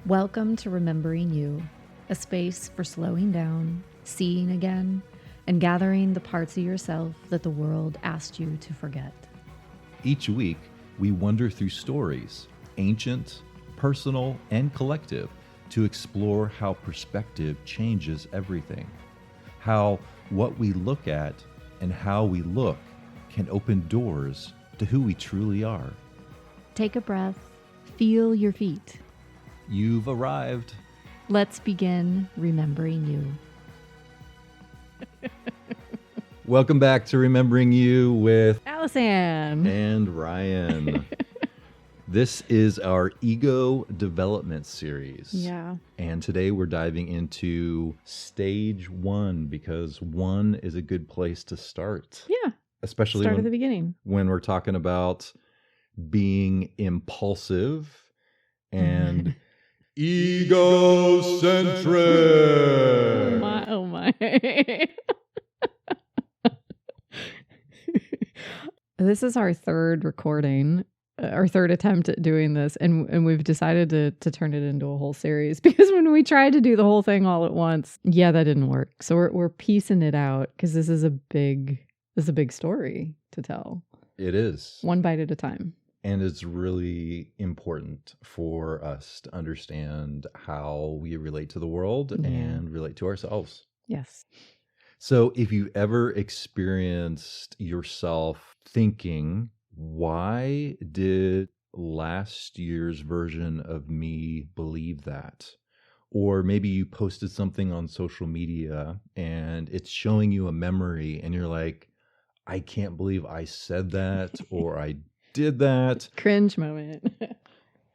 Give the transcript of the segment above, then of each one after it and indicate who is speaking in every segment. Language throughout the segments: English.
Speaker 1: Welcome to Remembering You, a space for slowing down, seeing again, and gathering the parts of yourself that the world asked you to forget.
Speaker 2: Each week, we wander through stories, ancient, personal, and collective, to explore how perspective changes everything. How what we look at and how we look can open doors to who we truly are.
Speaker 1: Take a breath, feel your feet.
Speaker 2: You've arrived.
Speaker 1: Let's begin remembering you.
Speaker 2: Welcome back to Remembering You with
Speaker 1: Allison
Speaker 2: and Ryan. This is our ego development series.
Speaker 1: Yeah.
Speaker 2: And today we're diving into stage 1 because 1 is a good place to start.
Speaker 1: Yeah.
Speaker 2: Especially
Speaker 1: Start at the beginning.
Speaker 2: when we're talking about being impulsive and egocentric.
Speaker 1: Oh my. This is our third recording, our third attempt at doing this, and we've decided to turn it into a whole series because when we tried to do the whole thing all at once, that didn't work. So we're piecing it out because this is a big story to tell.
Speaker 2: It is.
Speaker 1: One bite at a time.
Speaker 2: And it's really important for us to understand how we relate to the world and relate to ourselves.
Speaker 1: Yes.
Speaker 2: So if you've ever experienced yourself thinking, why did last year's version of me believe that? Or maybe you posted something on social media and it's showing you a memory and you're like, I can't believe I said that or I did that.
Speaker 1: Cringe moment.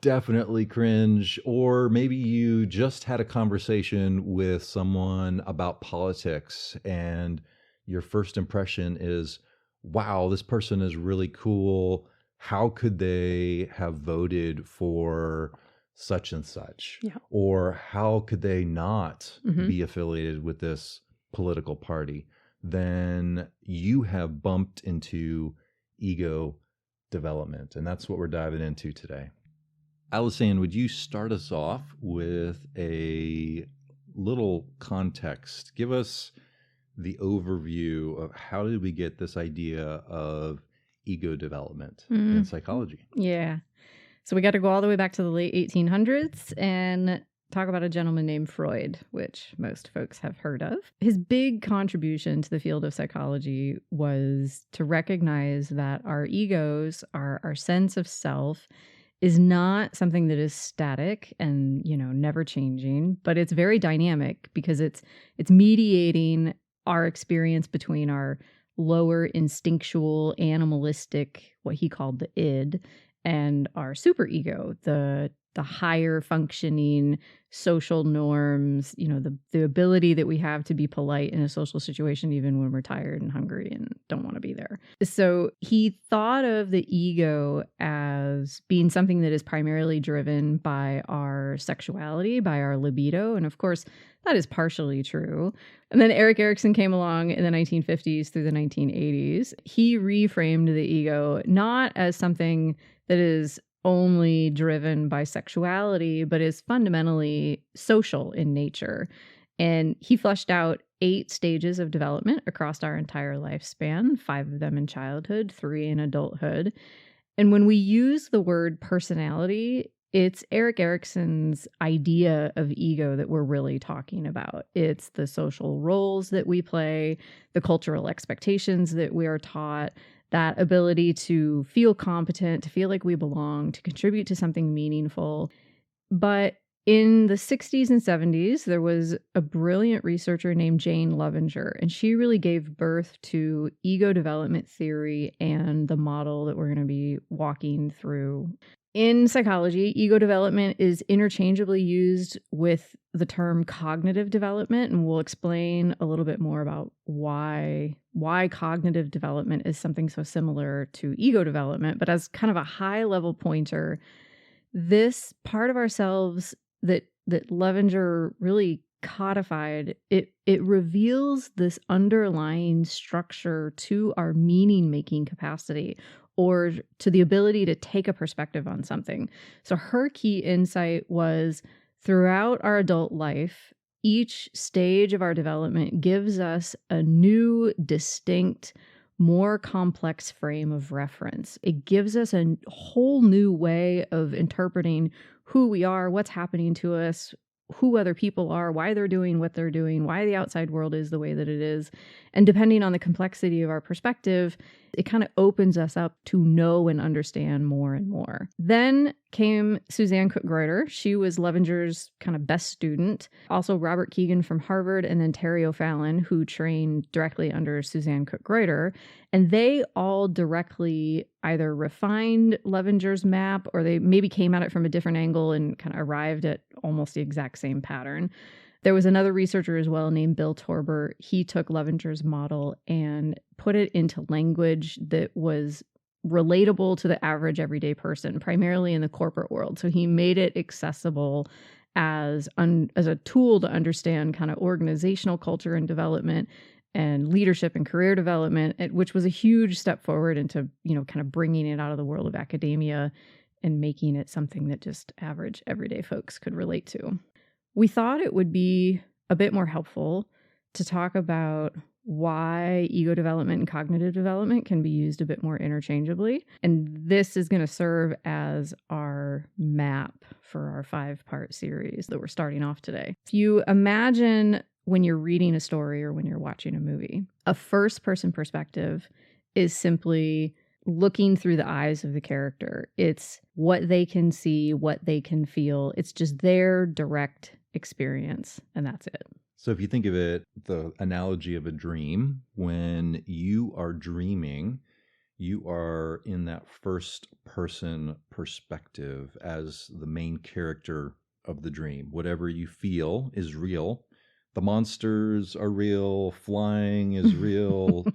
Speaker 2: Definitely cringe. Or maybe you just had a conversation with someone about politics and your first impression is, wow, this person is really cool. How could they have voted for such and such?
Speaker 1: Yeah.
Speaker 2: Or how could they not be affiliated with this political party? Then you have bumped into ego development. And that's what we're diving into today. Allison, would you start us off with a little context? Give us the overview of how did we get this idea of ego development in psychology?
Speaker 1: Yeah. So we got to go all the way back to the late 1800s and talk about a gentleman named Freud, which most folks have heard of. His big contribution to the field of psychology was to recognize that our egos, our sense of self, is not something that is static and, never changing, but it's very dynamic because it's mediating our experience between our lower instinctual, animalistic, what he called the id, and our superego, the higher functioning social norms, the ability that we have to be polite in a social situation, even when we're tired and hungry and don't want to be there. So he thought of the ego as being something that is primarily driven by our sexuality, by our libido. And of course, that is partially true. And then Erik Erikson came along in the 1950s through the 1980s. He reframed the ego not as something that is only driven by sexuality, but is fundamentally social in nature. And he fleshed out 8 stages of development across our entire lifespan, 5 of them in childhood, 3 in adulthood. And when we use the word personality, it's Erik Erikson's idea of ego that we're really talking about. It's the social roles that we play, the cultural expectations that we are taught, that ability to feel competent, to feel like we belong, to contribute to something meaningful. But in the 60s and 70s, there was a brilliant researcher named Jane Loevinger, and she really gave birth to ego development theory and the model that we're going to be walking through. In psychology, ego development is interchangeably used with the term cognitive development, and we'll explain a little bit more about why cognitive development is something so similar to ego development. But as kind of a high-level pointer, this part of ourselves that Loevinger really codified, it reveals this underlying structure to our meaning-making capacity, or to the ability to take a perspective on something. So her key insight was Throughout our adult life, each stage of our development gives us a new, distinct, more complex frame of reference. It gives us a whole new way of interpreting who we are, what's happening to us, who other people are, why they're doing what they're doing, why the outside world is the way that it is. And depending on the complexity of our perspective, it kind of opens us up to know and understand more and more. Then came Suzanne Cook-Greuter. She was Levenger's kind of best student. Also Robert Keegan from Harvard, and then Terry O'Fallon, who trained directly under Suzanne Cook-Greuter. And they all directly either refined Levenger's map, or they maybe came at it from a different angle and kind of arrived at almost the exact same pattern. There was another researcher as well named Bill Torber. He took Levenger's model and put it into language that was relatable to the average everyday person, primarily in the corporate world. So he made it accessible as a tool to understand kind of organizational culture and development and leadership and career development, which was a huge step forward into, kind of bringing it out of the world of academia and making it something that just average everyday folks could relate to. We thought it would be a bit more helpful to talk about why ego development and cognitive development can be used a bit more interchangeably. And this is going to serve as our map for our 5-part series that we're starting off today. If you imagine when you're reading a story or when you're watching a movie, a first-person perspective is simply looking through the eyes of the character. It's what they can see, what they can feel. It's just their direct experience, and that's it.
Speaker 2: So if you think of it, the analogy of a dream, when you are dreaming, you are in that first person perspective as the main character of the dream. Whatever you feel is real. The monsters are real, flying is real,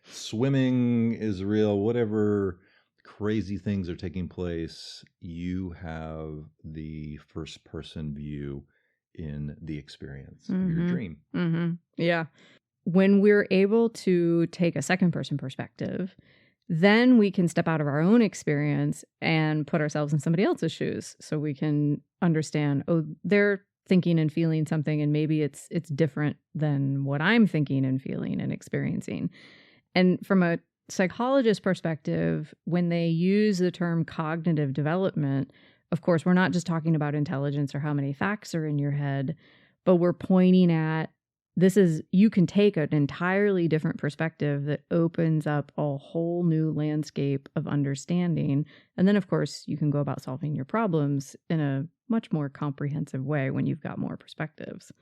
Speaker 2: swimming is real, whatever crazy things are taking place, you have the first person view in the experience of your dream.
Speaker 1: Mm-hmm. Yeah. When we're able to take a second person perspective, then we can step out of our own experience and put ourselves in somebody else's shoes. So we can understand, they're thinking and feeling something, and maybe it's different than what I'm thinking and feeling and experiencing. And from a psychologist perspective, when they use the term cognitive development, of course, we're not just talking about intelligence or how many facts are in your head, but we're pointing at you can take an entirely different perspective that opens up a whole new landscape of understanding. And then, of course, you can go about solving your problems in a much more comprehensive way when you've got more perspectives.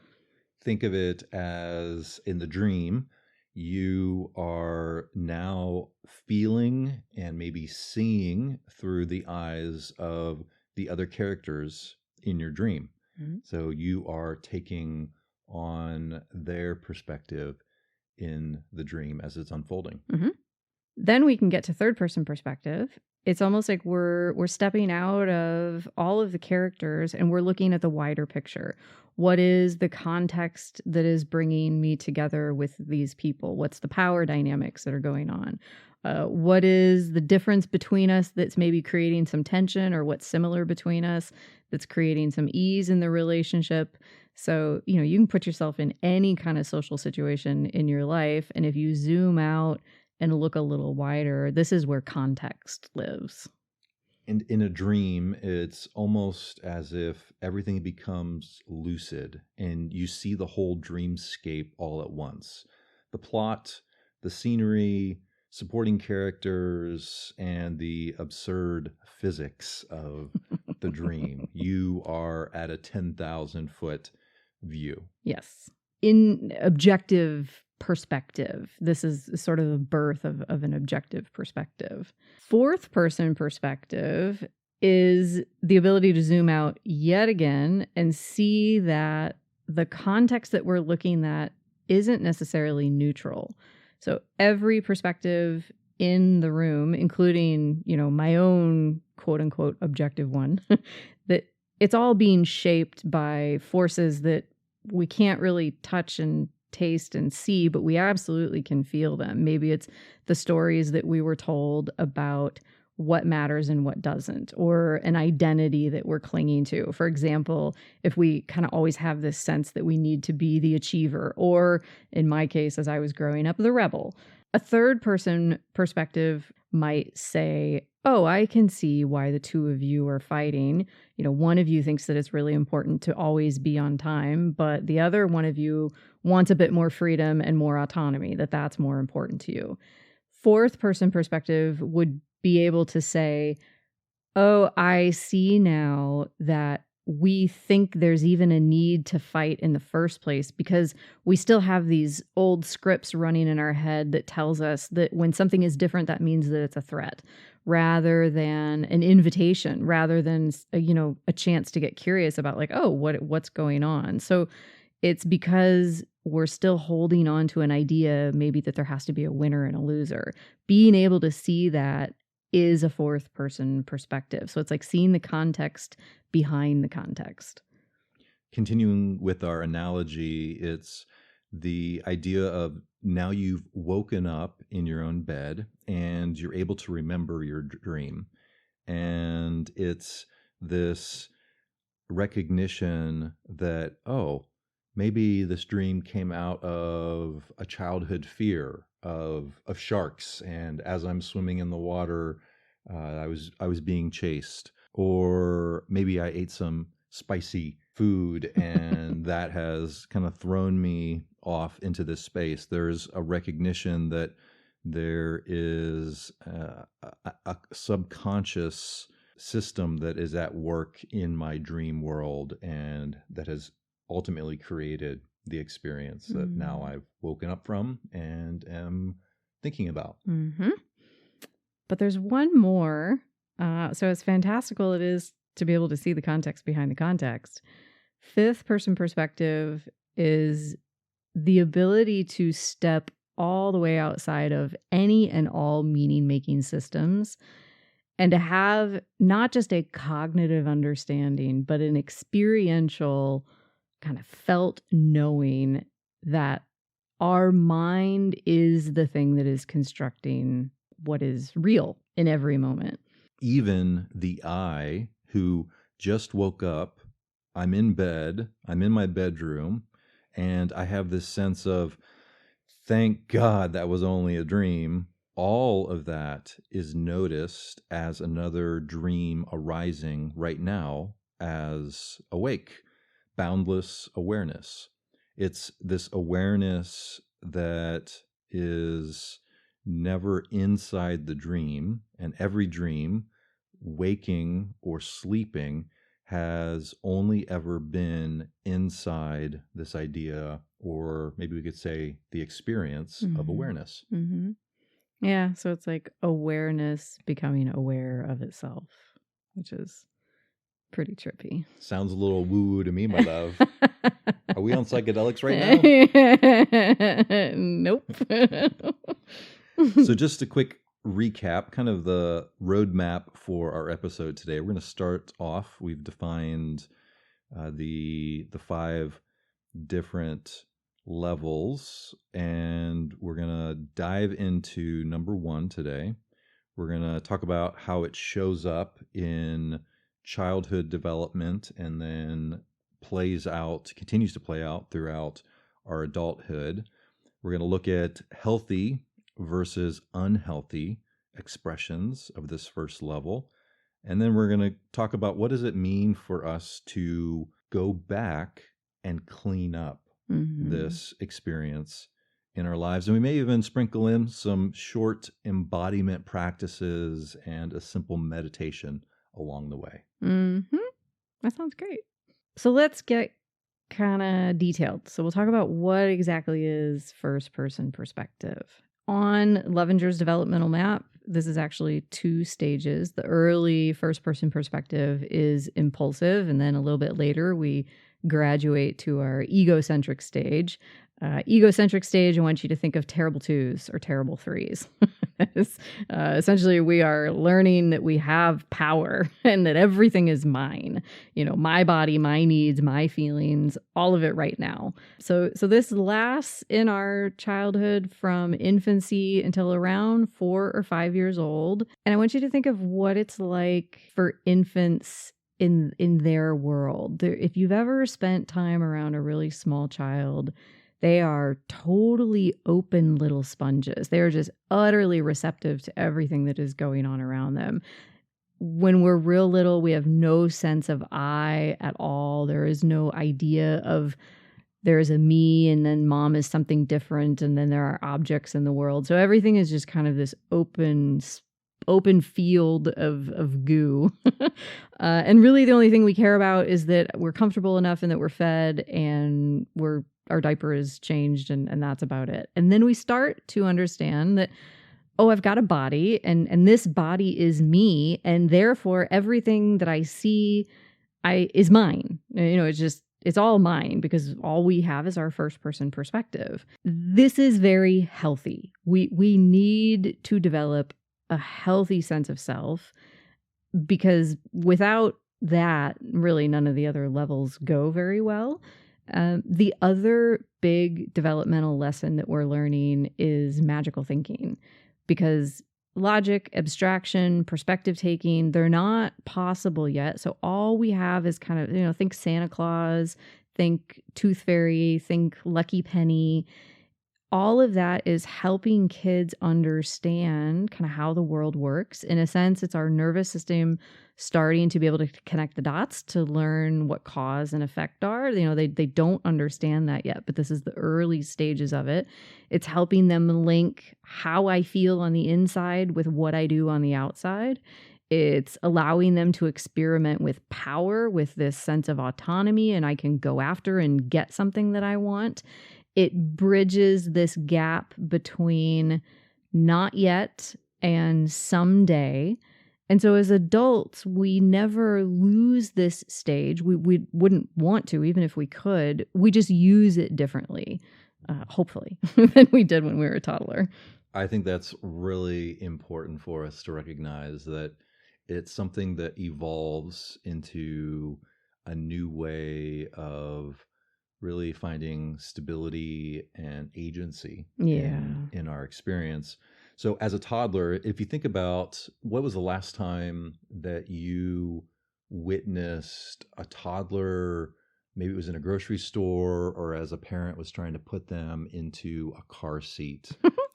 Speaker 2: Think of it as in the dream, you are now feeling and maybe seeing through the eyes of the other characters in your dream. Mm-hmm. So you are taking on their perspective in the dream as it's unfolding.
Speaker 1: Mm-hmm. Then we can get to third person perspective. It's almost like we're stepping out of all of the characters and we're looking at the wider picture. What is the context that is bringing me together with these people? What's the power dynamics that are going on? What is the difference between us that's maybe creating some tension, or what's similar between us that's creating some ease in the relationship? So, you can put yourself in any kind of social situation in your life. And if you zoom out and look a little wider, this is where context lives.
Speaker 2: And in a dream, it's almost as if everything becomes lucid and you see the whole dreamscape all at once. The plot, the scenery, supporting characters, and the absurd physics of the dream. You are at a 10,000-foot view.
Speaker 1: Yes. In objective perspective, this is sort of the birth of an objective perspective. Fourth person perspective is the ability to zoom out yet again and see that the context that we're looking at isn't necessarily neutral. So every perspective in the room, including, my own quote unquote objective one, that it's all being shaped by forces that we can't really touch and taste and see, but we absolutely can feel them. Maybe it's the stories that we were told about what matters and what doesn't, or an identity that we're clinging to. For example, if we kind of always have this sense that we need to be the achiever, or in my case, as I was growing up, the rebel. A third person perspective might say, oh, I can see why the two of you are fighting. One of you thinks that it's really important to always be on time, but the other one of you wants a bit more freedom and more autonomy, that's more important to you. Fourth person perspective would be able to say, oh, I see now that we think there's even a need to fight in the first place because we still have these old scripts running in our head that tells us that when something is different, that means that it's a threat rather than an invitation, rather than, a chance to get curious about like, oh, what's going on. So it's because we're still holding on to an idea, maybe that there has to be a winner and a loser. Being able to see that is a fourth person perspective. So it's like seeing the context behind the context.
Speaker 2: Continuing with our analogy, it's the idea of now you've woken up in your own bed and you're able to remember your dream. And it's this recognition that, oh, maybe this dream came out of a childhood fear of sharks, and as I'm swimming in the water, I was being chased. Or maybe I ate some spicy food and that has kind of thrown me off into this space. There's a recognition that there is a subconscious system that is at work in my dream world and that has ultimately created the experience that now I've woken up from and am thinking about.
Speaker 1: Mm-hmm. But there's one more. So as fantastical it is to be able to see the context behind the context, fifth person perspective is the ability to step all the way outside of any and all meaning-making systems and to have not just a cognitive understanding, but an experiential kind of felt knowing that our mind is the thing that is constructing what is real in every moment.
Speaker 2: Even the I who just woke up, I'm in bed, I'm in my bedroom, and I have this sense of, thank God that was only a dream. All of that is noticed as another dream arising right now as awake, boundless awareness. It's this awareness that is never inside the dream, and every dream, waking or sleeping, has only ever been inside this idea, or maybe we could say the experience of awareness.
Speaker 1: Mm-hmm. Yeah, so it's like awareness becoming aware of itself, which is pretty trippy.
Speaker 2: Sounds a little woo-woo to me, my love. Are we on psychedelics right
Speaker 1: now? Nope.
Speaker 2: So just a quick recap, kind of the roadmap for our episode today. We're going to start off. We've defined the 5 different levels, and we're going to dive into number 1 today. We're going to talk about how it shows up in childhood development and then continues to play out throughout our adulthood. We're going to look at healthy versus unhealthy expressions of this first level. And then we're going to talk about what does it mean for us to go back and clean up this experience in our lives. And we may even sprinkle in some short embodiment practices and a simple meditation along the way.
Speaker 1: That sounds great. So let's get kind of detailed. So we'll talk about what exactly is first person perspective. On Levenger's developmental map, this is actually 2 stages. The early first person perspective is impulsive, and then a little bit later we graduate to our egocentric stage. Egocentric stage, I want you to think of terrible twos or terrible threes. Essentially, we are learning that we have power and that everything is mine. My body, my needs, my feelings, all of it right now. So this lasts in our childhood from infancy until around 4 or 5 years old. And I want you to think of what it's like for infants in their world. If you've ever spent time around a really small child, they are totally open little sponges. They are just utterly receptive to everything that is going on around them. When we're real little, we have no sense of I at all. There is no idea of there is a me and then mom is something different and then there are objects in the world. So everything is just kind of this open field of goo. And really the only thing we care about is that we're comfortable enough and that we're fed and our diaper is changed and that's about it. And then we start to understand that, I've got a body and this body is me. And therefore everything that I see is mine. It's all mine because all we have is our first person perspective. This is very healthy. We need to develop a healthy sense of self because without that, really none of the other levels go very well. The other big developmental lesson that we're learning is magical thinking, because logic, abstraction, perspective taking, they're not possible yet. So all we have is kind of, think Santa Claus, think Tooth Fairy, think Lucky Penny. All of that is helping kids understand kind of how the world works. In a sense, it's our nervous system starting to be able to connect the dots to learn what cause and effect are. They don't understand that yet, but this is the early stages of it. It's helping them link how I feel on the inside with what I do on the outside. It's allowing them to experiment with power, with this sense of autonomy, and I can go after and get something that I want. It bridges this gap between not yet and someday. And so as adults, we never lose this stage. We wouldn't want to, even if we could. We just use it differently, hopefully, than we did when we were a toddler.
Speaker 2: I think that's really important for us to recognize that it's something that evolves into a new way of really finding stability and agency in our experience. So as a toddler, if you think about what was the last time that you witnessed a toddler, maybe it was in a grocery store or as a parent was trying to put them into a car seat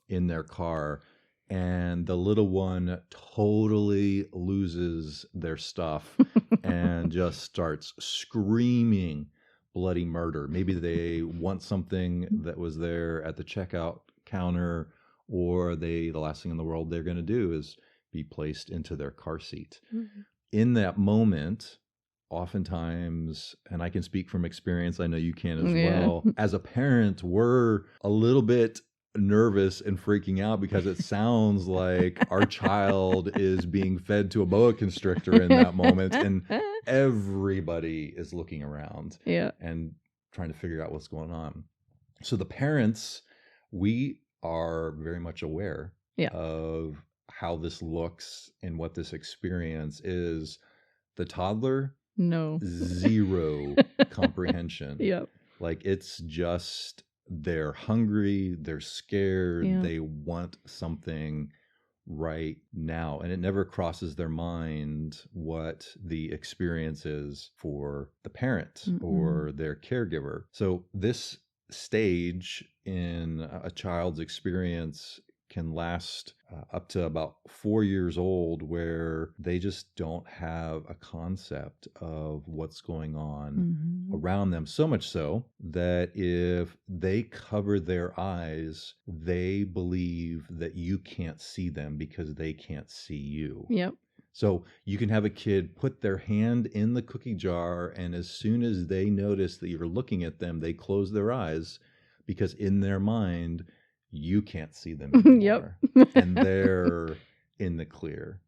Speaker 2: in their car, and the little one totally loses their stuff and just starts screaming bloody murder. Maybe they want something that was there at the checkout counter, or the last thing in the world they're going to do is be placed into their car seat. Mm-hmm. In that moment, oftentimes, and I can speak from experience, I know you can as well, as a parent, we're a little bit nervous and freaking out because it sounds like our child is being fed to a boa constrictor in that moment, and everybody is looking around and trying to figure out what's going on. So the parents, we are very much aware of how this looks and what this experience is. The toddler, zero comprehension. Like it's just they're hungry, they're scared, they want something right now. And it never crosses their mind what the experience is for the parent or their caregiver. So this stage in a child's experience can last up to about 4 years old, where they just don't have a concept of what's going on around them. So much so that if they cover their eyes, they believe that you can't see them because they can't see you. So you can have a kid put their hand in the cookie jar, and as soon as they notice that you're looking at them, they close their eyes because in their mind, you can't see them anymore. And they're in the clear.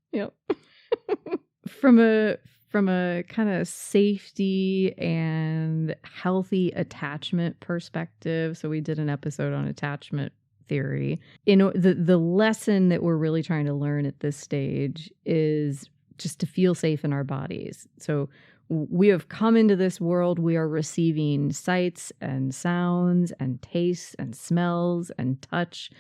Speaker 1: From a from a kind of safety and healthy attachment perspective, so we did an episode on attachment theory. The lesson that we're really trying to learn at this stage is just to feel safe in our bodies. So we have come into this world, we are receiving sights and sounds and tastes and smells and touch.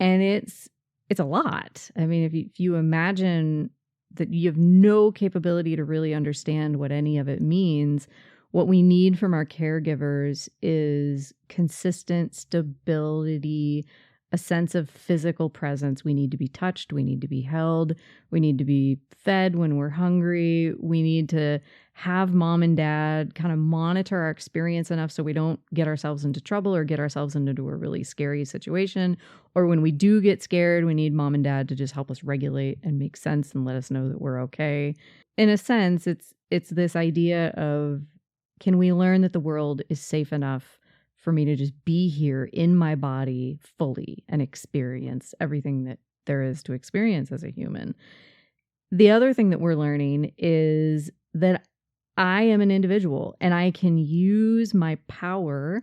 Speaker 1: And it's a lot. I mean, if you imagine that you have no capability to really understand what any of it means, what we need from our caregivers is consistent stability, a sense of physical presence. We need to be touched. We need to be held. We need to be fed when we're hungry. We need to have mom and dad kind of monitor our experience enough so we don't get ourselves into trouble or get ourselves into a really scary situation. Or when we do get scared, we need mom and dad to just help us regulate and make sense and let us know that we're okay. In a sense, it's this idea of, can we learn that the world is safe enough for me to just be here in my body fully and experience everything that there is to experience as a human? The other thing that we're learning is that I am an individual and I can use my power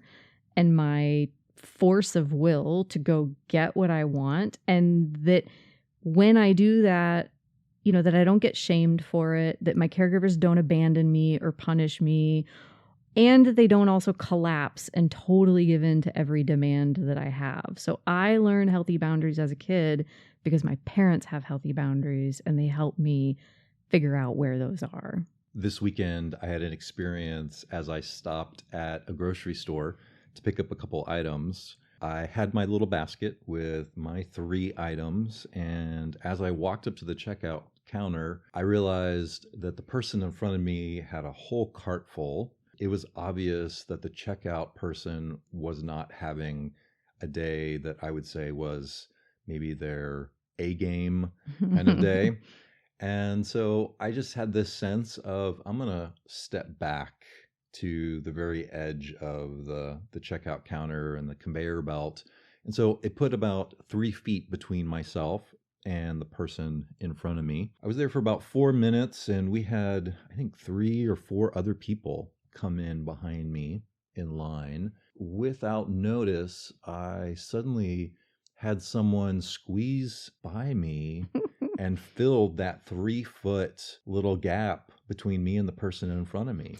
Speaker 1: and my force of will to go get what I want. And that when I do that, that I don't get shamed for it, that my caregivers don't abandon me or punish me, and that they don't also collapse and totally give in to every demand that I have. So I learned healthy boundaries as a kid because my parents have healthy boundaries and they help me figure out where those are.
Speaker 2: This weekend, I had an experience as I stopped at a grocery store to pick up a couple items. I had my little basket with my 3 items, and as I walked up to the checkout counter, I realized that the person in front of me had a whole cart full. It was obvious that the checkout person was not having a day that I would say was maybe their A game kind of day. And so I just had this sense of, I'm going to step back to the very edge of the checkout counter and the conveyor belt. And so it put about 3 feet between myself and the person in front of me. I was there for about 4 minutes, and we had, I think, 3 or 4 other people come in behind me in line. Without notice, I suddenly had someone squeeze by me and filled that 3-foot little gap between me and the person in front of me.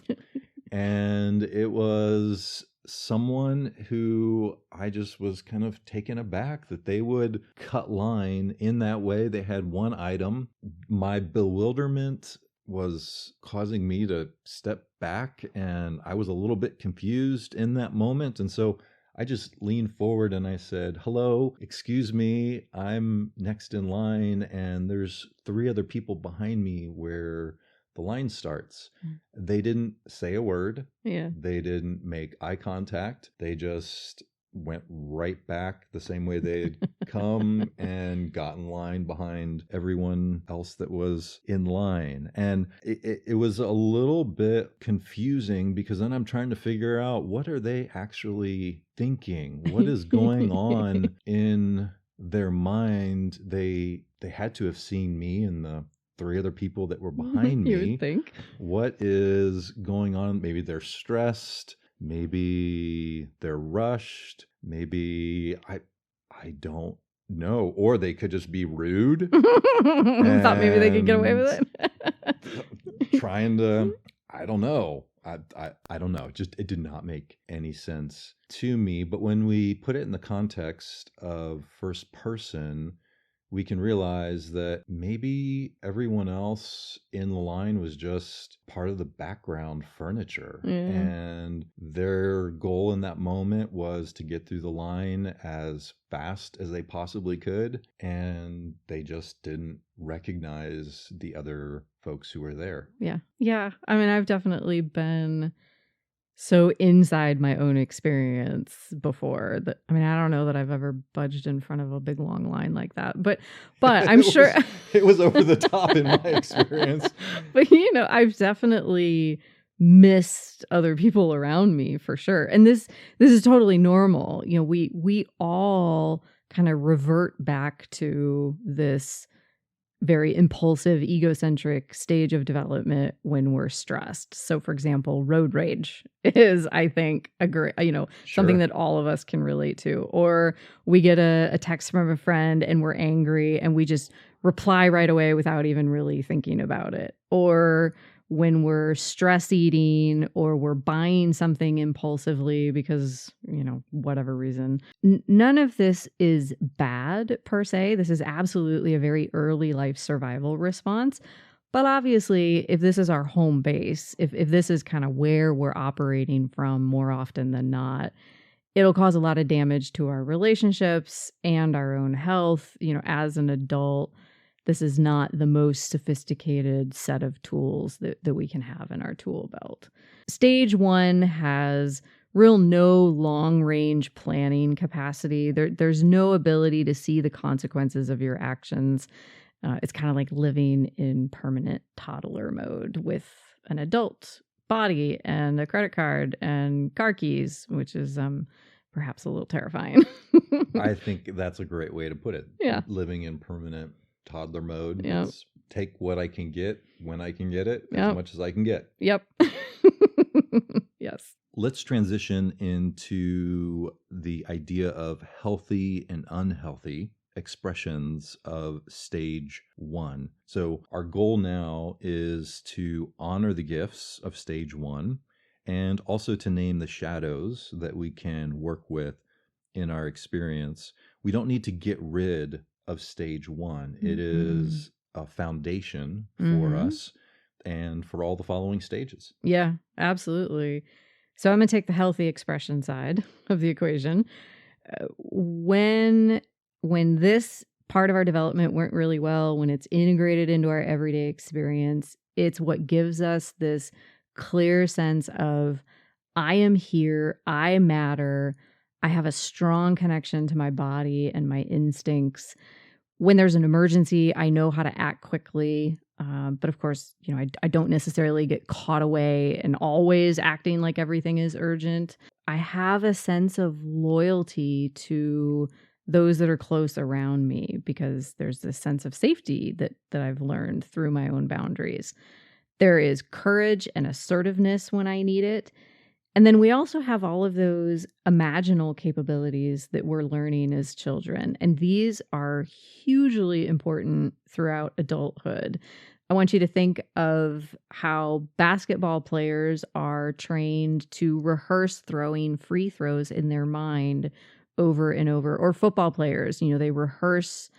Speaker 2: And it was someone who I just was kind of taken aback that they would cut line in that way. They had one item. My bewilderment was causing me to step back, and I was a little bit confused in that moment. And so I just leaned forward and I said, "Hello, excuse me, I'm next in line, and there's 3 other people behind me where the line starts." They didn't say a word.
Speaker 1: Yeah.
Speaker 2: They didn't make eye contact. They just went right back the same way they had come and got in line behind everyone else that was in line. And it was a little bit confusing, because then I'm trying to figure out, what are they actually thinking? What is going on in their mind? They had to have seen me and the 3 other people that were behind me.
Speaker 1: You would think.
Speaker 2: What is going on? Maybe they're stressed. Maybe they're rushed. Maybe I don't know. Or they could just be rude.
Speaker 1: Thought maybe they could get away with it.
Speaker 2: Trying to, I don't know. I don't know. It did not make any sense to me. But when we put it in the context of first person, we can realize that maybe everyone else in the line was just part of the background furniture. And their goal in that moment was to get through the line as fast as they possibly could. And they just didn't recognize the other folks who were there.
Speaker 1: Yeah. Yeah. I mean, I've definitely been so inside my own experience before that. I mean, I don't know that I've ever budged in front of a big long line like that, but I'm sure
Speaker 2: it was over the top in my experience.
Speaker 1: But I've definitely missed other people around me for sure. And this is totally normal. We all kind of revert back to this very impulsive, egocentric stage of development when we're stressed. So, for example, road rage is, I think, a great, something that all of us can relate to. Or we get a text from a friend and we're angry and we just reply right away without even really thinking about it. Or when we're stress eating or we're buying something impulsively because, whatever reason. None of this is bad per se. This is absolutely a very early life survival response. But obviously, if this is our home base, if this is kind of where we're operating from more often than not, it'll cause a lot of damage to our relationships and our own health. As an adult, this is not the most sophisticated set of tools that we can have in our tool belt. Stage 1 has no long-range planning capacity. There's no ability to see the consequences of your actions. It's kind of like living in permanent toddler mode with an adult body and a credit card and car keys, which is perhaps a little terrifying.
Speaker 2: I think that's a great way to put it.
Speaker 1: Yeah.
Speaker 2: Living in permanent toddler mode.
Speaker 1: Yep.
Speaker 2: It's take what I can get when I can get it,
Speaker 1: Yep.
Speaker 2: as much as I can get.
Speaker 1: Yep. Yes.
Speaker 2: Let's transition into the idea of healthy and unhealthy expressions of stage 1. So our goal now is to honor the gifts of stage 1 and also to name the shadows that we can work with in our experience. We don't need to get rid of stage 1. It is a foundation for us and for all the following stages.
Speaker 1: Yeah, absolutely. So I'm going to take the healthy expression side of the equation. When this part of our development went really well, when it's integrated into our everyday experience, it's what gives us this clear sense of, I am here, I matter, I have a strong connection to my body and my instincts. When there's an emergency, I know how to act quickly. But of course, I don't necessarily get caught away and always acting like everything is urgent. I have a sense of loyalty to those that are close around me because there's this sense of safety that I've learned through my own boundaries. There is courage and assertiveness when I need it. And then we also have all of those imaginal capabilities that we're learning as children. And these are hugely important throughout adulthood. I want you to think of how basketball players are trained to rehearse throwing free throws in their mind over and over, or football players, they rehearse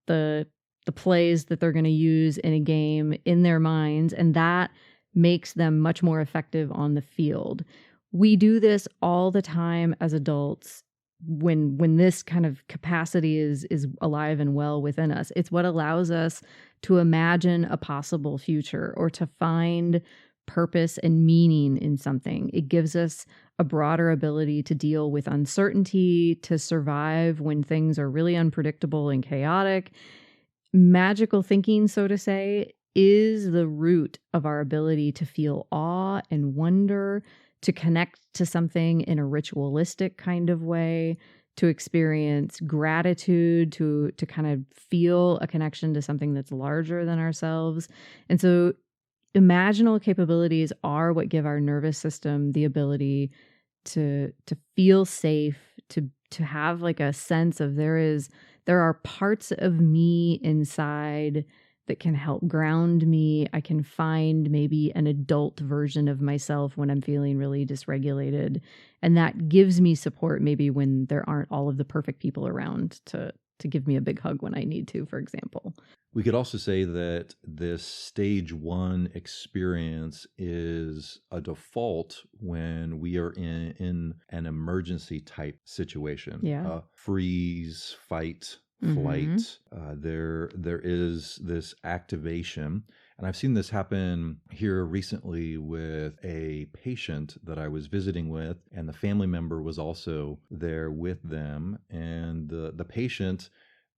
Speaker 1: the plays that they're going to use in a game in their minds, and that makes them much more effective on the field. We do this all the time as adults when this kind of capacity is alive and well within us. It's what allows us to imagine a possible future or to find purpose and meaning in something. It gives us a broader ability to deal with uncertainty, to survive when things are really unpredictable and chaotic. Magical thinking, so to say, is the root of our ability to feel awe and wonder, to connect to something in a ritualistic kind of way, to experience gratitude, to kind of feel a connection to something that's larger than ourselves. And so imaginal capabilities are what give our nervous system the ability to feel safe, to have like a sense of there are parts of me inside that can help ground me. I can find maybe an adult version of myself when I'm feeling really dysregulated. And that gives me support maybe when there aren't all of the perfect people around to give me a big hug when I need to, for example.
Speaker 2: We could also say that this stage 1 experience is a default when we are in an emergency type situation.
Speaker 1: Yeah.
Speaker 2: Freeze, fight, flight. There is this activation. And I've seen this happen here recently with a patient that I was visiting with, and the family member was also there with them. And the patient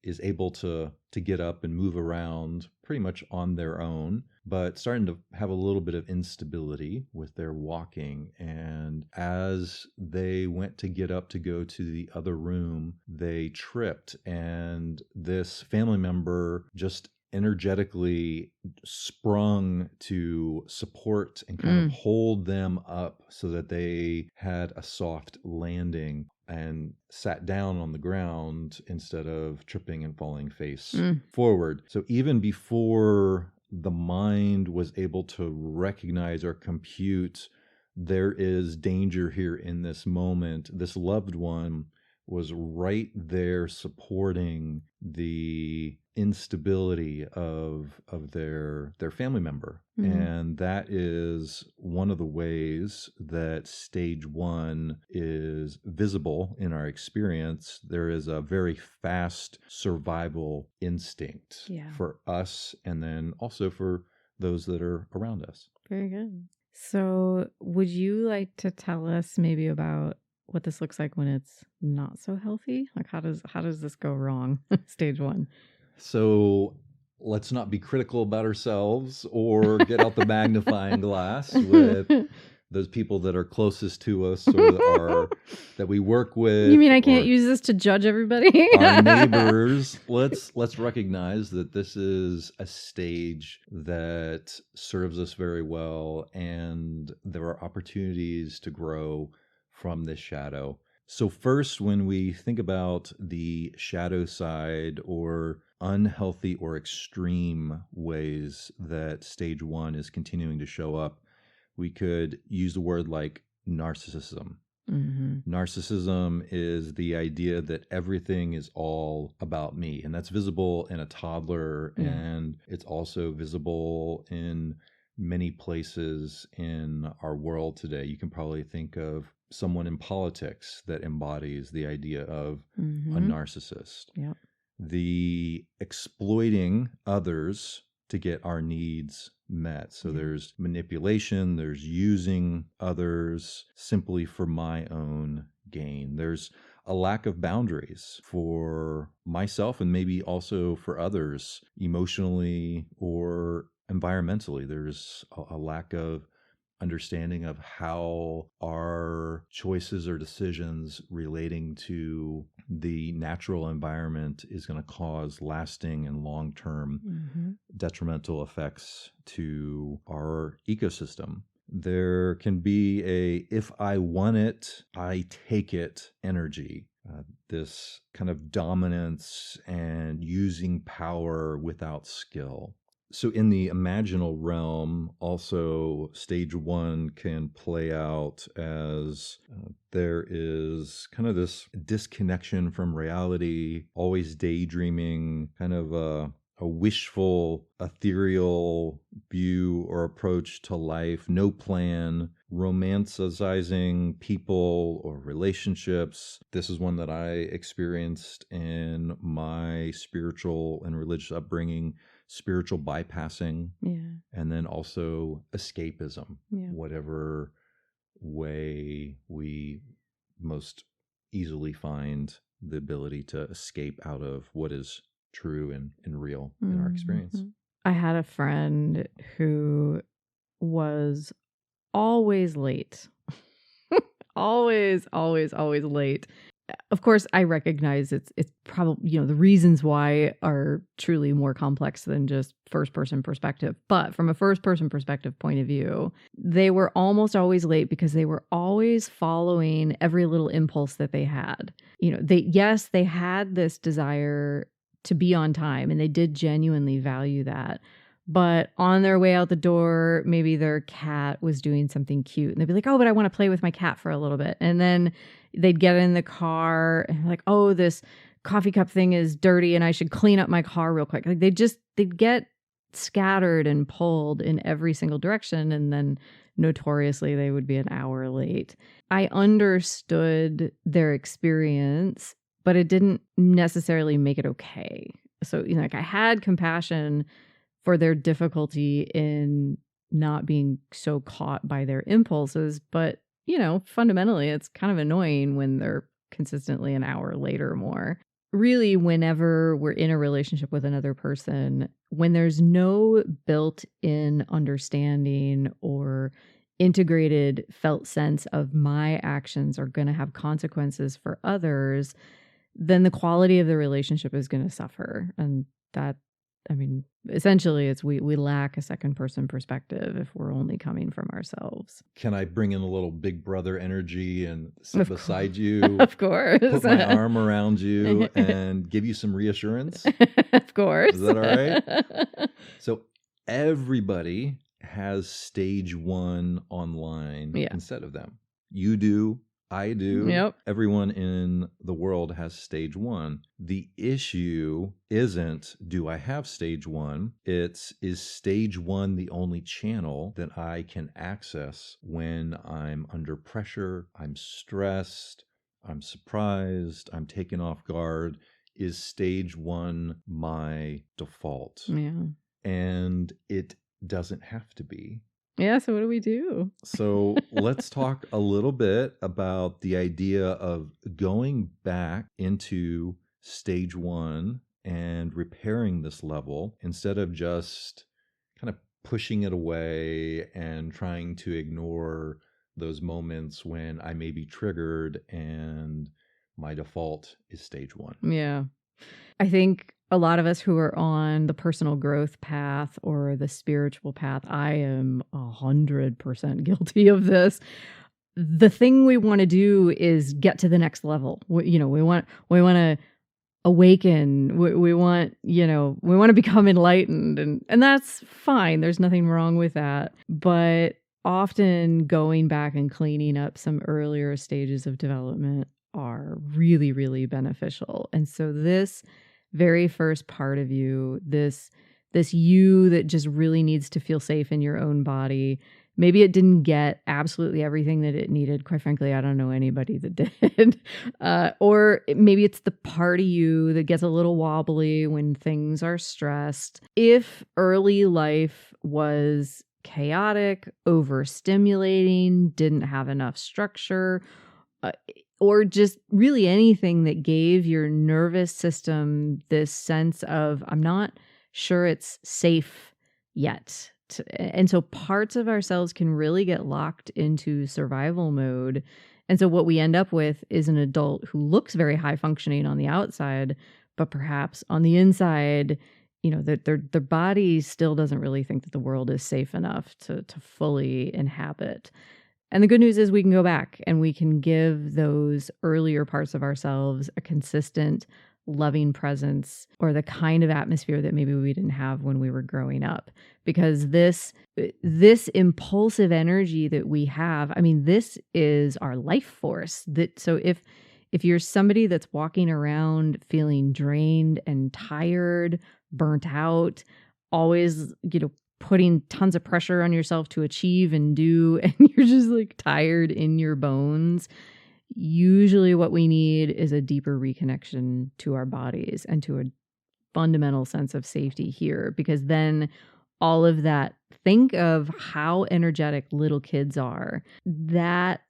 Speaker 2: is able to get up and move around pretty much on their own, but starting to have a little bit of instability with their walking. And as they went to get up to go to the other room, they tripped, and this family member just energetically sprung to support and kind of hold them up so that they had a soft landing and sat down on the ground instead of tripping and falling face forward. So even before the mind was able to recognize or compute there is danger here in this moment, this loved one was right there supporting the instability of their family member. And that is one of the ways that stage 1 is visible in our experience. There is a very fast survival instinct for us and then also for those that are around us.
Speaker 1: Very good. So would you like to tell us maybe about what this looks like when it's not so healthy? Like how does this go wrong? Stage 1.
Speaker 2: So let's not be critical about ourselves or get out the magnifying glass with those people that are closest to us or that we work with.
Speaker 1: You mean I can't use this to judge everybody?
Speaker 2: Our neighbors. Let's recognize that this is a stage that serves us very well, and there are opportunities to grow from this shadow. So first, when we think about the shadow side or unhealthy or extreme ways that stage 1 is continuing to show up, we could use a word like narcissism. Narcissism is the idea that everything is all about me, and that's visible in a toddler, and it's also visible in many places in our world today. You can probably think of someone in politics that embodies the idea of a narcissist.
Speaker 1: Yep.
Speaker 2: The exploiting others to get our needs met. So there's manipulation, there's using others simply for my own gain. There's a lack of boundaries for myself and maybe also for others emotionally or environmentally. There's a lack of understanding of how our choices or decisions relating to the natural environment is going to cause lasting and long-term detrimental effects to our ecosystem. There can be a if I want it, I take it energy. This kind of dominance and using power without skill. So in the imaginal realm, also stage 1 can play out as there is kind of this disconnection from reality, always daydreaming, kind of a wishful, ethereal view or approach to life, no plan, romanticizing people or relationships. This is one that I experienced in my spiritual and religious upbringing. Spiritual bypassing, and then also escapism, whatever way we most easily find the ability to escape out of what is true and real in our experience.
Speaker 1: I had a friend who was always late. always late. Of course, I recognize it's probably, the reasons why are truly more complex than just first person perspective. But from a first person perspective point of view, they were almost always late because they were always following every little impulse that they had. They had this desire to be on time, and they did genuinely value that. But on their way out the door, maybe their cat was doing something cute, and they'd be like, "Oh, but I want to play with my cat for a little bit." And then they'd get in the car and like, "Oh, this coffee cup thing is dirty and I should clean up my car real quick." Like they'd get scattered and pulled in every single direction. And then notoriously they would be an hour late. I understood their experience, but it didn't necessarily make it okay. So, I had compassion for their difficulty in not being so caught by their impulses. But, fundamentally, it's kind of annoying when they're consistently an hour late or more. Really, whenever we're in a relationship with another person, when there's no built-in understanding or integrated felt sense of my actions are going to have consequences for others, then the quality of the relationship is going to suffer. And that essentially it's we lack a second person perspective if we're only coming from ourselves.
Speaker 2: Can I bring in a little big brother energy and sit
Speaker 1: Of
Speaker 2: beside you?
Speaker 1: Of course.
Speaker 2: Put my arm around you and give you some reassurance?
Speaker 1: Of course.
Speaker 2: Is that all right? So everybody has stage 1 online instead of them. You do. I do.
Speaker 1: Yep.
Speaker 2: Everyone in the world has stage 1. The issue isn't, do I have stage 1? It's, is stage 1 the only channel that I can access when I'm under pressure, I'm stressed, I'm surprised, I'm taken off guard? Is stage 1 my default?
Speaker 1: Yeah.
Speaker 2: And it doesn't have to be.
Speaker 1: Yeah, so what do we do?
Speaker 2: So let's talk a little bit about the idea of going back into stage 1 and repairing this level instead of just kind of pushing it away and trying to ignore those moments when I may be triggered and my default is stage 1.
Speaker 1: Yeah. I think a lot of us who are on the personal growth path or the spiritual path, I am 100% guilty of this. The thing we want to do is get to the next level. We want to awaken. We want to become enlightened, and that's fine. There's nothing wrong with that. But often going back and cleaning up some earlier stages of development are really, really beneficial. And so this very first part of you, this you that just really needs to feel safe in your own body, maybe it didn't get absolutely everything that it needed. Quite frankly, I don't know anybody that did. Or maybe it's the part of you that gets a little wobbly when things are stressed. If early life was chaotic, overstimulating, didn't have enough structure, or just really anything that gave your nervous system this sense of, I'm not sure it's safe yet. And so parts of ourselves can really get locked into survival mode. And so what we end up with is an adult who looks very high functioning on the outside, but perhaps on the inside, their body still doesn't really think that the world is safe enough to fully inhabit. And the good news is we can go back and we can give those earlier parts of ourselves a consistent, loving presence, or the kind of atmosphere that maybe we didn't have when we were growing up. Because this impulsive energy that we have, this is our life force. So if you're somebody that's walking around feeling drained and tired, burnt out, always, putting tons of pressure on yourself to achieve and do, and you're just like tired in your bones, usually what we need is a deeper reconnection to our bodies and to a fundamental sense of safety here. Because then all of that, think of how energetic little kids are. That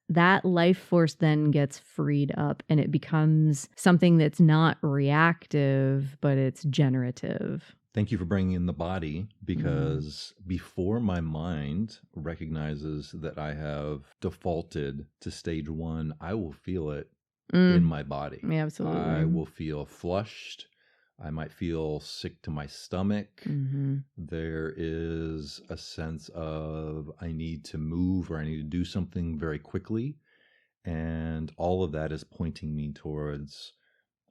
Speaker 1: life force then gets freed up and it becomes something that's not reactive, but it's generative.
Speaker 2: Thank you for bringing in the body, because before my mind recognizes that I have defaulted to stage 1, I will feel it in my body.
Speaker 1: Yeah, absolutely.
Speaker 2: I will feel flushed. I might feel sick to my stomach.
Speaker 1: Mm-hmm.
Speaker 2: There is a sense of I need to move or I need to do something very quickly. And all of that is pointing me towards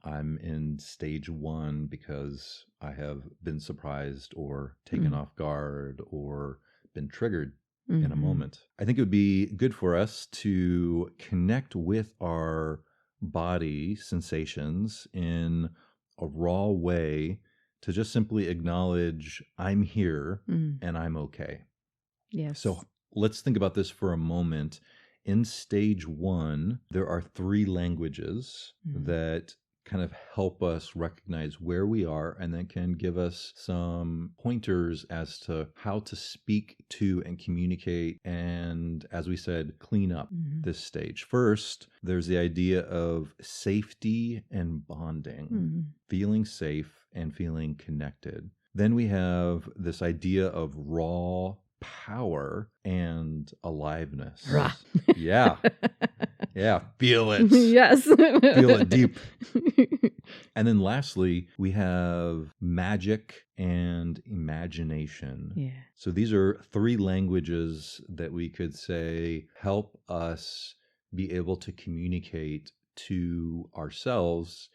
Speaker 2: I'm in stage 1 because I have been surprised or taken off guard or been triggered in a moment. I think it would be good for us to connect with our body sensations in a raw way, to just simply acknowledge I'm here and I'm okay.
Speaker 1: Yes.
Speaker 2: So let's think about this for a moment. In stage 1, there are 3 languages that kind of help us recognize where we are, and then can give us some pointers as to how to speak to and communicate and, as we said, clean up this stage. First, there's the idea of safety and bonding, feeling safe and feeling connected. Then we have this idea of raw power and aliveness. Yeah. Yeah, feel it.
Speaker 1: Yes.
Speaker 2: Feel it deep. And then lastly, we have magic and imagination.
Speaker 1: Yeah.
Speaker 2: So these are three languages that we could say help us be able to communicate to ourselves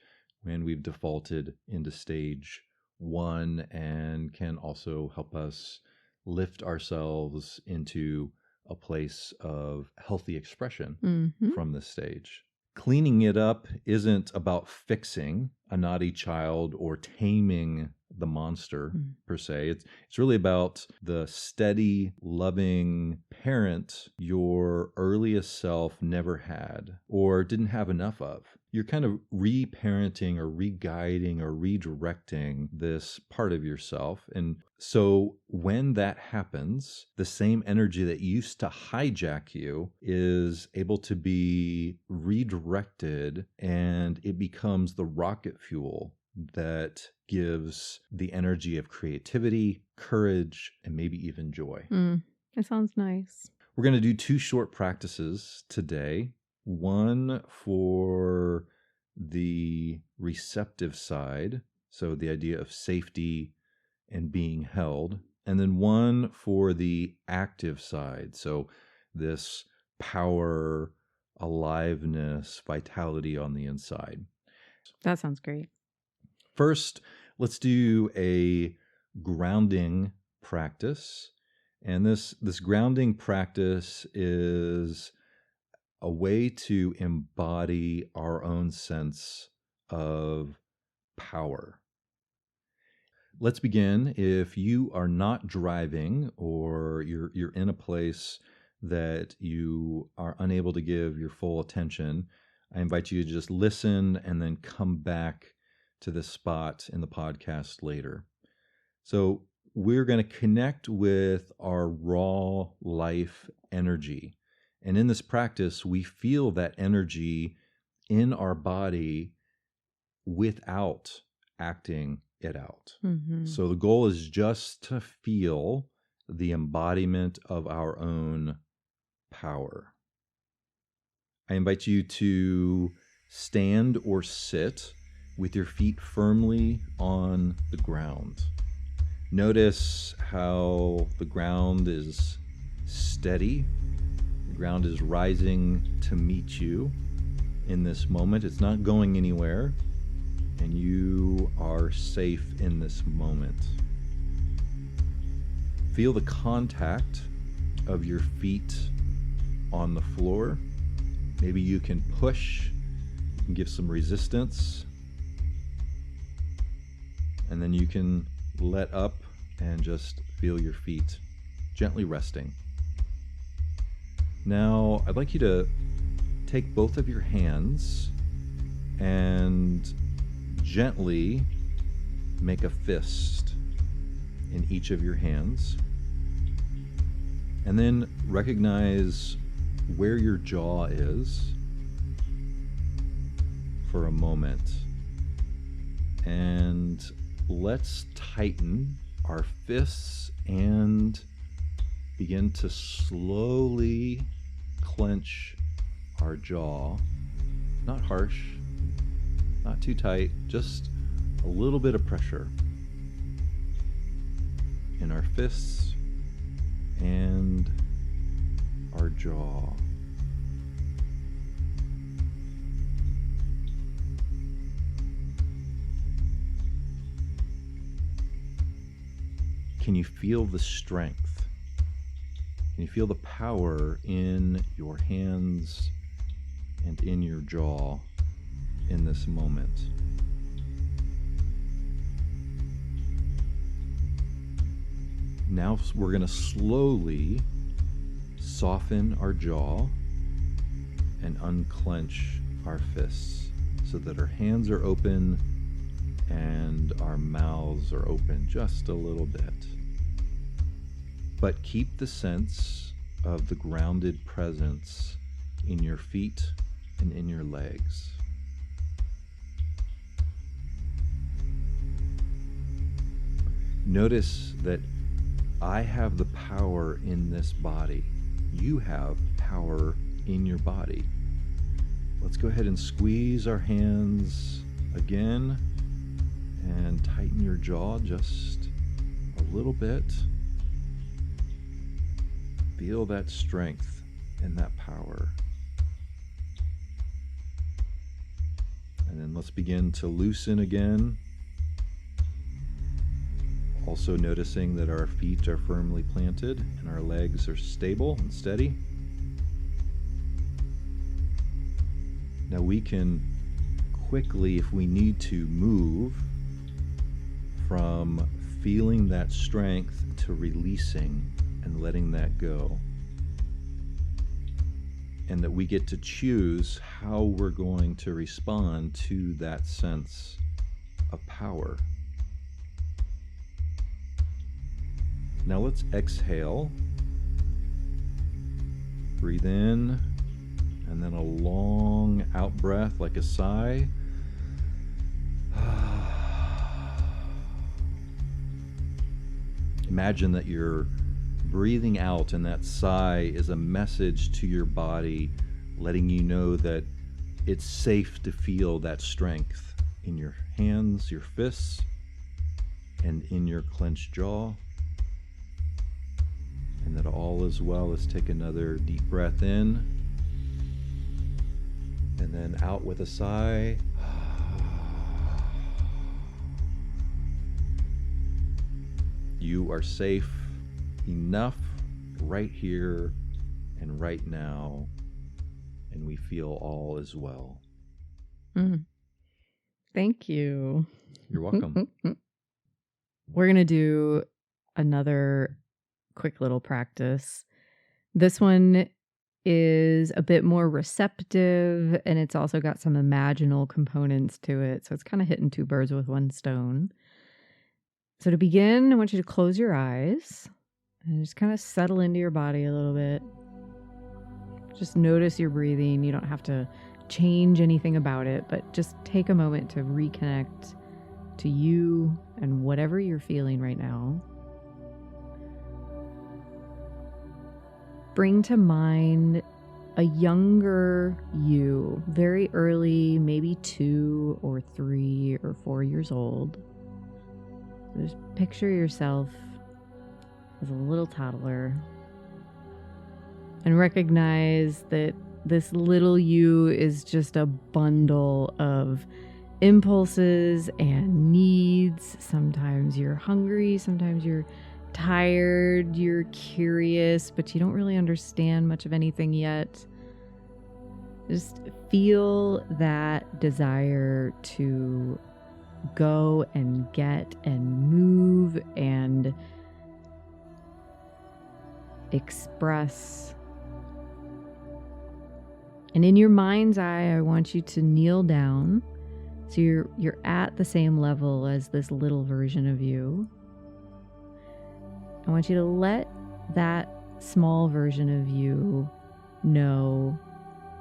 Speaker 2: when we've defaulted into stage 1, and can also help us lift ourselves into a place of healthy expression from this stage. Cleaning it up isn't about fixing a naughty child or taming the monster per se. It's really about the steady, loving parent your earliest self never had or didn't have enough of. You're kind of reparenting or re-guiding or redirecting this part of yourself. And so when that happens, the same energy that used to hijack you is able to be redirected, and it becomes the rocket fuel that gives the energy of creativity, courage, and maybe even joy.
Speaker 1: That sounds nice.
Speaker 2: We're going to do 2 short practices today. One for the receptive side, so the idea of safety and being held, and then one for the active side, so this power, aliveness, vitality on the inside.
Speaker 1: That sounds great.
Speaker 2: First, let's do a grounding practice. And this grounding practice is a way to embody our own sense of power. Let's begin. If you are not driving or you're in a place that you are unable to give your full attention, I invite you to just listen and then come back to this spot in the podcast later. So we're going to connect with our raw life energy. And in this practice, we feel that energy in our body without acting it out. So the goal is just to feel the embodiment of our own power. I invite you to stand or sit with your feet firmly on the ground. Notice how the ground is steady. The ground is rising to meet you in this moment. It's not going anywhere, and you are safe in this moment. Feel the contact of your feet on the floor. Maybe you can push and give some resistance, and then you can let up and just feel your feet gently resting. Now, I'd like you to take both of your hands and gently make a fist in each of your hands, and then recognize where your jaw is for a moment. And let's tighten our fists and begin to slowly clench our jaw. Not harsh, not too tight, just a little bit of pressure in our fists and our jaw. Can you feel the strength? Can you feel the power in your hands and in your jaw in this moment? Now we're going to slowly soften our jaw and unclench our fists so that our hands are open and our mouths are open just a little bit. But keep the sense of the grounded presence in your feet and in your legs. Notice that I have the power in this body. You have power in your body. Let's go ahead and squeeze our hands again, and tighten your jaw just a little bit. Feel that strength and that power. And then let's begin to loosen again. Also noticing that our feet are firmly planted and our legs are stable and steady. Now we can quickly, if we need to, move from feeling that strength to releasing and letting that go. And that we get to choose how we're going to respond to that sense of power. Now let's exhale. Breathe in, and then a long out breath like a sigh. Imagine that you're breathing out, and that sigh is a message to your body, letting you know that it's safe to feel that strength in your hands, your fists, and in your clenched jaw. And that all is well. Let's take another deep breath in, and then out with a sigh. You are safe enough right here and right now, and we feel all is well.
Speaker 1: Thank you.
Speaker 2: You're welcome.
Speaker 1: We're going to do another quick little practice. This one is a bit more receptive, and it's also got some imaginal components to it. So it's kind of hitting two birds with one stone. So to begin, I want you to close your eyes and just kind of settle into your body a little bit. Just notice your breathing. You don't have to change anything about it, but just take a moment to reconnect to you and whatever you're feeling right now. Bring to mind a younger you, very early, maybe 2 or 3 or 4 years old. Just picture yourself as a little toddler and recognize that this little you is just a bundle of impulses and needs. Sometimes you're hungry, sometimes you're tired, you're curious, but you don't really understand much of anything yet. Just feel that desire to go and get and move and express. And in your mind's eye, I want you to kneel down so you're at the same level as this little version of you. I want you to let that small version of you know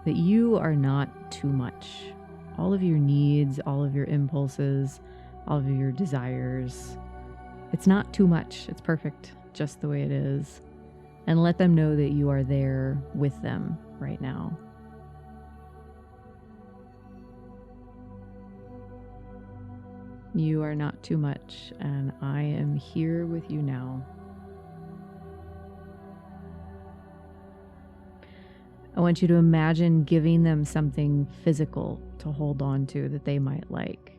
Speaker 1: that you are not too much. All of your needs, all of your impulses, all of your desires, it's not too much. It's perfect just the way it is. And let them know that you are there with them right now. You are not too much, and I am here with you now. I want you to imagine giving them something physical to hold on to that they might like.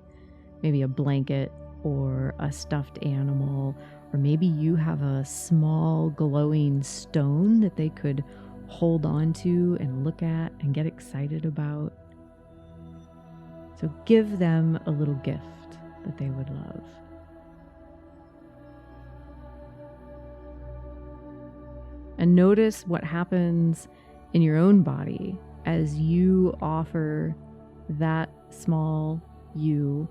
Speaker 1: Maybe a blanket or a stuffed animal, or maybe you have a small glowing stone that they could hold on to and look at and get excited about. So give them a little gift that they would love. And notice what happens in your own body as you offer that small you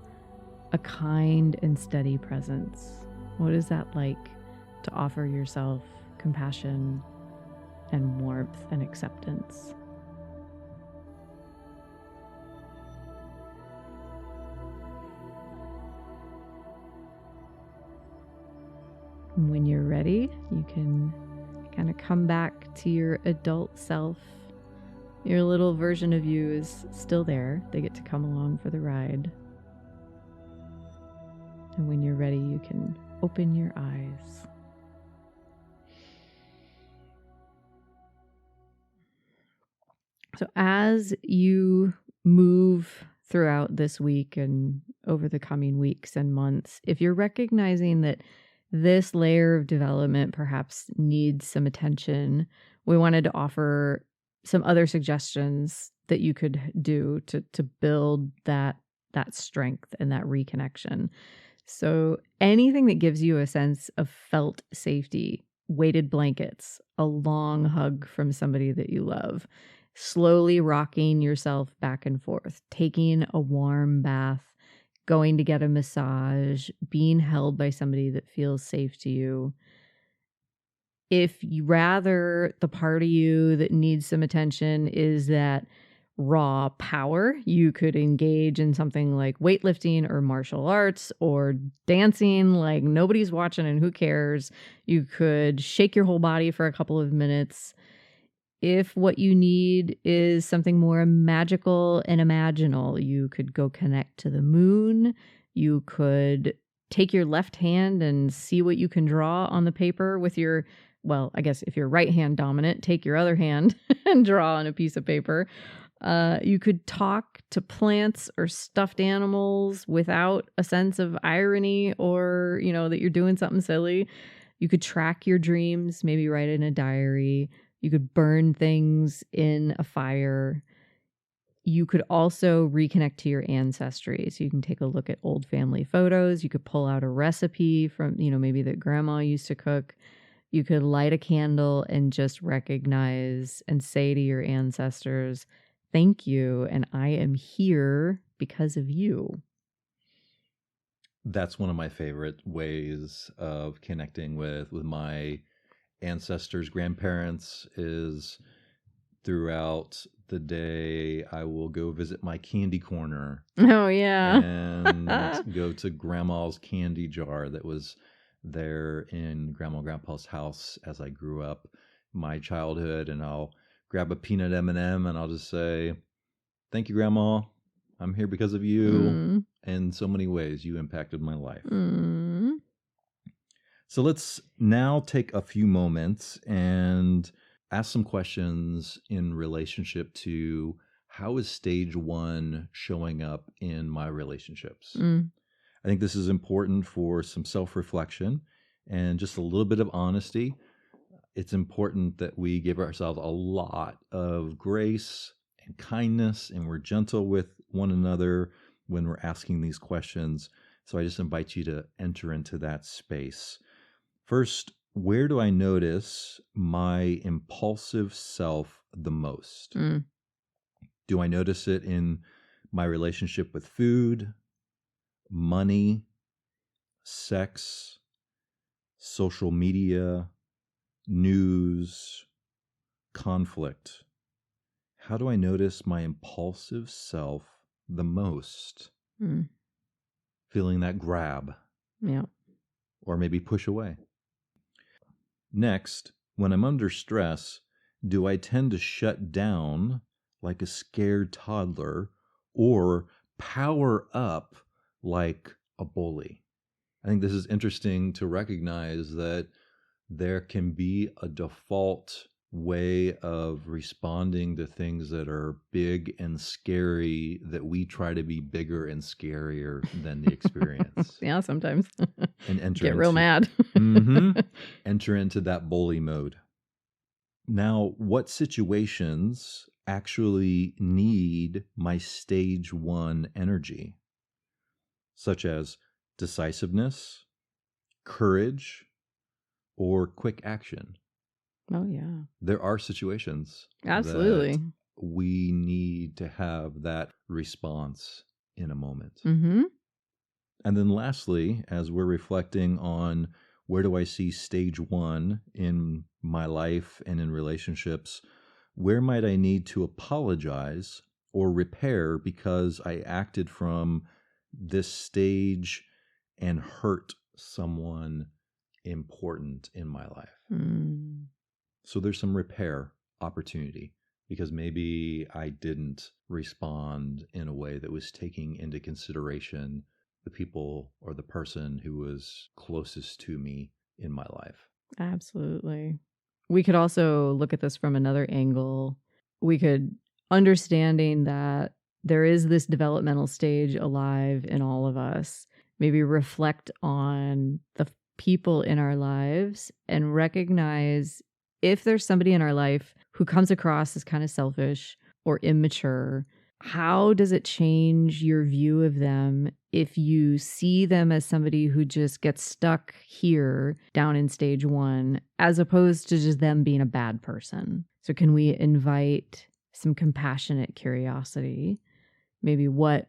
Speaker 1: a kind and steady presence. What is that like to offer yourself compassion and warmth and acceptance? And when you're ready, you can kind of come back to your adult self. Your little version of you is still there. They get to come along for the ride. And when you're ready, you can open your eyes. So as you move throughout this week and over the coming weeks and months, if you're recognizing that this layer of development perhaps needs some attention, we wanted to offer some other suggestions that you could do to build that strength and that reconnection. So anything that gives you a sense of felt safety, weighted blankets, a long hug from somebody that you love, slowly rocking yourself back and forth, taking a warm bath, going to get a massage, being held by somebody that feels safe to you. If you rather the part of you that needs some attention is that raw power, you could engage in something like weightlifting or martial arts or dancing like nobody's watching and who cares. You could shake your whole body for a couple of minutes. If what you need is something more magical and imaginal, you could go connect to the moon. You could take your left hand and see what you can draw on the paper with your, well, I guess if you're right hand dominant, take your other hand and draw on a piece of paper. You could talk to plants or stuffed animals without a sense of irony or, that you're doing something silly. You could track your dreams, maybe write in a diary. You could burn things in a fire. You could also reconnect to your ancestry. So you can take a look at old family photos. You could pull out a recipe from, maybe that grandma used to cook. You could light a candle and just recognize and say to your ancestors, thank you, and I am here because of you.
Speaker 2: That's one of my favorite ways of connecting with my ancestors, grandparents, is throughout the day I will go visit my candy corner.
Speaker 1: Oh, yeah.
Speaker 2: And go to grandma's candy jar that was there in grandma and grandpa's house as I grew up, my childhood, and I'll grab a peanut M&M and I'll just say, thank you, Grandma. I'm here because of you. In so many ways, you impacted my life. So let's now take a few moments and ask some questions in relationship to how is stage one showing up in my relationships? I think this is important for some self-reflection and just a little bit of honesty. It's important that we give ourselves a lot of grace and kindness, and we're gentle with one another when we're asking these questions. So I just invite you to enter into that space. First, where do I notice my impulsive self the most? Do I notice it in my relationship with food, money, sex, social media, news, conflict? How do I notice my impulsive self the most? Feeling that grab.
Speaker 1: Yeah.
Speaker 2: Or maybe push away. Next, when I'm under stress, do I tend to shut down like a scared toddler or power up like a bully? I think this is interesting to recognize that there can be a default way of responding to things that are big and scary that we try to be bigger and scarier than the experience.
Speaker 1: Yeah, sometimes.
Speaker 2: And enter
Speaker 1: get real mad.
Speaker 2: Enter into that bully mode. Now, what situations actually need my stage one energy? Such as decisiveness, courage, or quick action.
Speaker 1: Oh, yeah.
Speaker 2: There are situations
Speaker 1: absolutely
Speaker 2: that we need to have that response in a moment.
Speaker 1: And
Speaker 2: then lastly, as we're reflecting on where do I see stage one in my life and in relationships, where might I need to apologize or repair because I acted from this stage and hurt someone important in my life? So there's some repair opportunity because maybe I didn't respond in a way that was taking into consideration the people or the person who was closest to me in my life.
Speaker 1: Absolutely. We could also look at this from another angle. We could, understanding that there is this developmental stage alive in all of us, maybe reflect on the people in our lives and recognize if there's somebody in our life who comes across as kind of selfish or immature, how does it change your view of them if you see them as somebody who just gets stuck here down in stage one, as opposed to just them being a bad person? So can we invite some compassionate curiosity? Maybe what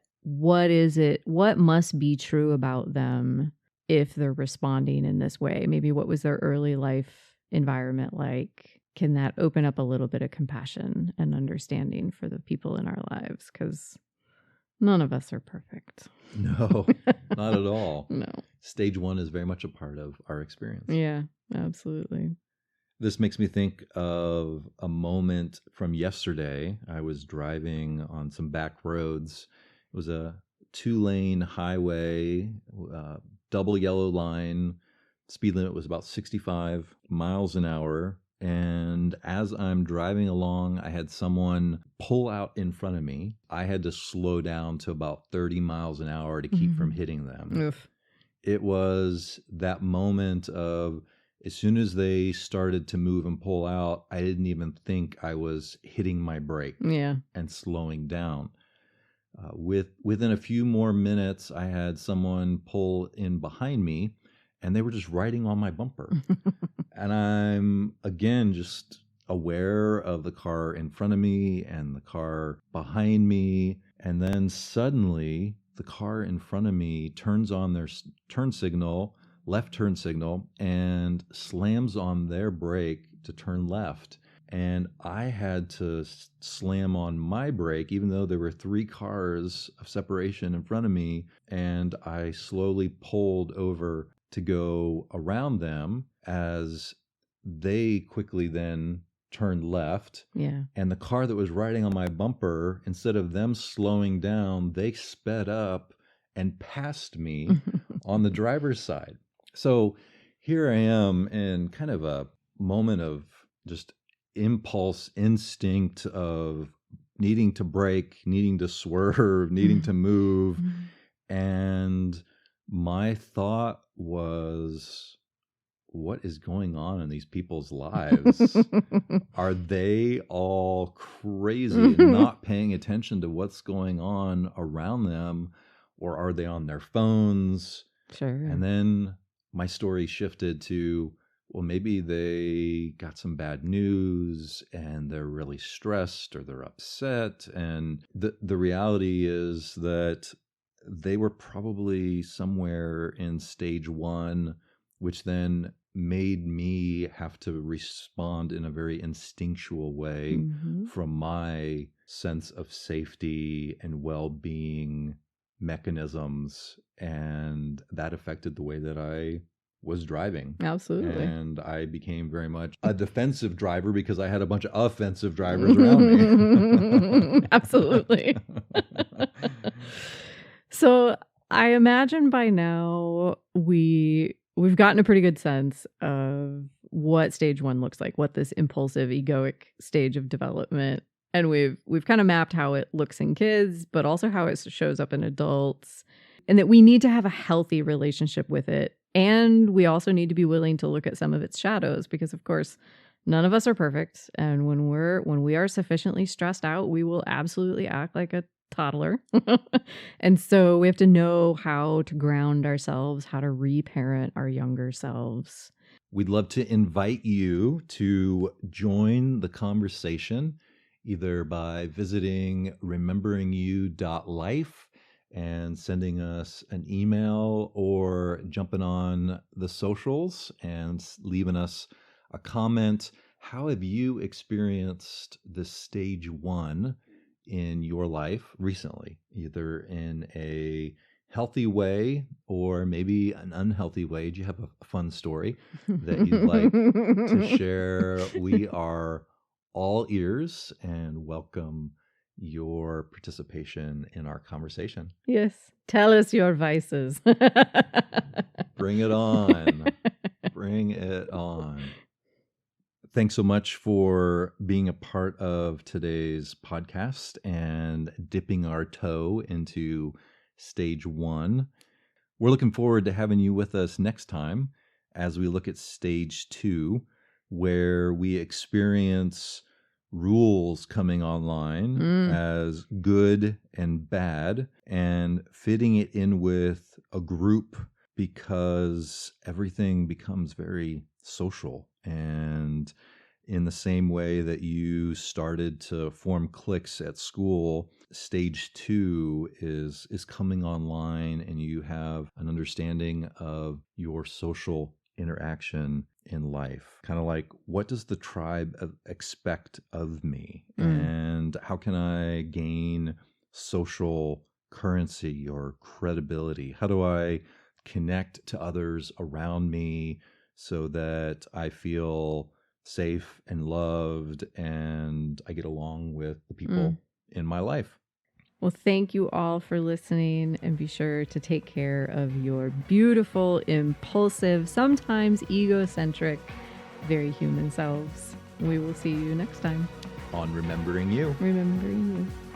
Speaker 1: is it? What must be true about them if they're responding in this way? Maybe what was their early life environment like? Can that open up a little bit of compassion and understanding for the people in our lives? Because none of us are perfect.
Speaker 2: No, not at all.
Speaker 1: No.
Speaker 2: Stage one is very much a part of our experience.
Speaker 1: Yeah, absolutely.
Speaker 2: This makes me think of a moment from yesterday. I was driving on some back roads. It was a 2-lane highway, double yellow line. Speed limit was about 65 miles an hour. And as I'm driving along, I had someone pull out in front of me. I had to slow down to about 30 miles an hour to keep from hitting them.
Speaker 1: Oof.
Speaker 2: It was that moment of, as soon as they started to move and pull out, I didn't even think I was hitting my brake and slowing down. Within a few more minutes, I had someone pull in behind me, and they were just riding on my bumper. And I'm, again, just aware of the car in front of me and the car behind me. And then suddenly, the car in front of me turns on their turn signal, left turn signal, and slams on their brake to turn left. And I had to slam on my brake, even though there were 3 cars of separation in front of me. And I slowly pulled over to go around them as they quickly then turned left.
Speaker 1: Yeah.
Speaker 2: And the car that was riding on my bumper, instead of them slowing down, they sped up and passed me on the driver's side. So here I am in kind of a moment of just impulse, instinct of needing to brake, needing to swerve, needing to move. And my thought was, what is going on in these people's lives? Are they all crazy and not paying attention to what's going on around them? Or are they on their phones?
Speaker 1: Sure.
Speaker 2: And then my story shifted to, well, maybe they got some bad news and they're really stressed or they're upset. And the reality is that they were probably somewhere in stage one, which then made me have to respond in a very instinctual way from my sense of safety and well-being mechanisms. And that affected the way that I was driving.
Speaker 1: Absolutely.
Speaker 2: And I became very much a defensive driver because I had a bunch of offensive drivers around me.
Speaker 1: Absolutely. So I imagine by now we've gotten a pretty good sense of what stage one looks like, what this impulsive egoic stage of development, and we've kind of mapped how it looks in kids, but also how it shows up in adults, and that we need to have a healthy relationship with it. And we also need to be willing to look at some of its shadows, because of course, none of us are perfect. And when we are sufficiently stressed out, we will absolutely act like a toddler. And so we have to know how to ground ourselves, how to reparent our younger selves.
Speaker 2: We'd love to invite you to join the conversation, either by visiting rememberingyou.life and sending us an email, or jumping on the socials and leaving us a comment. How have you experienced this stage one in your life recently, either in a healthy way or maybe an unhealthy way? Do you have a fun story that you'd like to share? We are all ears and welcome your participation in our conversation.
Speaker 1: Yes. Tell us your vices.
Speaker 2: Bring it on. Bring it on. Thanks so much for being a part of today's podcast and dipping our toe into stage 1. We're looking forward to having you with us next time as we look at stage 2, where we experience rules coming online as good and bad and fitting it in with a group, because everything becomes very social. And in the same way that you started to form cliques at school, stage 2 is coming online, and you have an understanding of your social interaction in life. Kind of like, what does the tribe expect of me? And how can I gain social currency or credibility? How do I connect to others around me so that I feel safe and loved and I get along with the people in my life?
Speaker 1: Well, thank you all for listening, and be sure to take care of your beautiful, impulsive, sometimes egocentric, very human selves. We will see you next time
Speaker 2: On Remembering You.
Speaker 1: Remembering You.